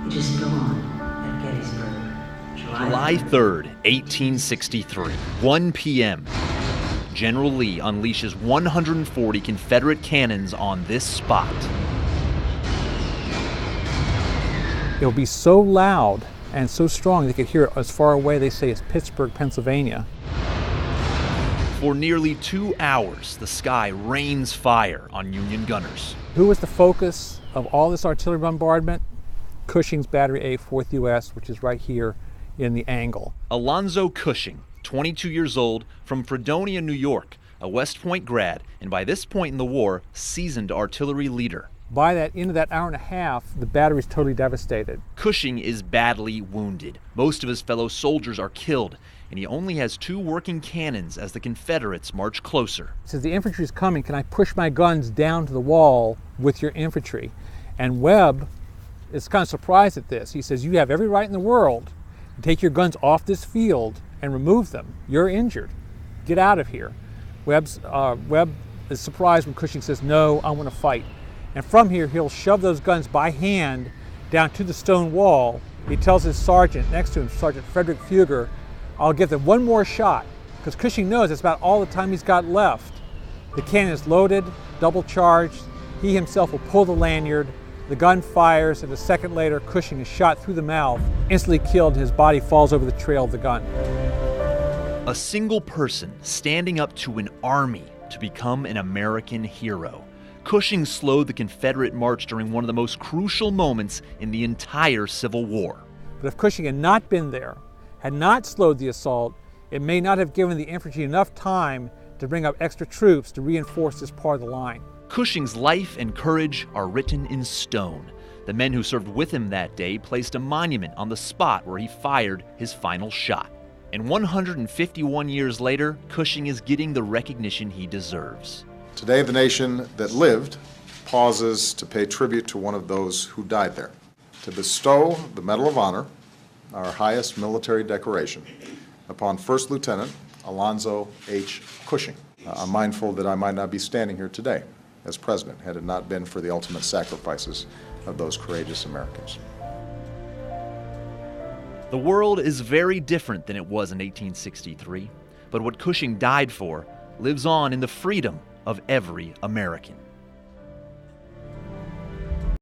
Just dawned at Gettysburg. July 3rd, 1863, 1 p.m. General Lee unleashes 140 Confederate cannons on this spot. It'll be so loud and so strong they could hear it as far away, they say, as Pittsburgh, Pennsylvania. For nearly 2 hours, the sky rains fire on Union gunners. Who was the focus of all this artillery bombardment? Cushing's Battery A, 4th U.S., which is right here in the angle. Alonzo Cushing, 22 years old, from Fredonia, New York, a West Point grad, and by this point in the war, seasoned artillery leader. By that end of that hour and a half, the battery's totally devastated. Cushing is badly wounded. Most of his fellow soldiers are killed, and he only has 2 working cannons as the Confederates march closer. He says, the infantry's coming, can I push my guns down to the wall with your infantry? And Webb is kind of surprised at this. He says, you have every right in the world to take your guns off this field and remove them. You're injured. Get out of here. Webb is surprised when Cushing says, no, I want to fight. And from here, he'll shove those guns by hand down to the stone wall. He tells his sergeant next to him, Sergeant Frederick Fugger, I'll give them one more shot, because Cushing knows it's about all the time he's got left. The cannon is loaded, double charged. He himself will pull the lanyard. The gun fires, and a second later, Cushing is shot through the mouth, instantly killed. His body falls over the trail of the gun. A single person standing up to an army to become an American hero. Cushing slowed the Confederate march during one of the most crucial moments in the entire Civil War. But if Cushing had not been there, had not slowed the assault, it may not have given the infantry enough time to bring up extra troops to reinforce this part of the line. Cushing's life and courage are written in stone. The men who served with him that day placed a monument on the spot where he fired his final shot. And 151 years later, Cushing is getting the recognition he deserves. Today, the nation that lived pauses to pay tribute to one of those who died there, to bestow the Medal of Honor, our highest military decoration, upon First Lieutenant Alonzo H. Cushing. I'm mindful that I might not be standing here today as president had it not been for the ultimate sacrifices of those courageous Americans. The world is very different than it was in 1863, but what Cushing died for lives on in the freedom of every American.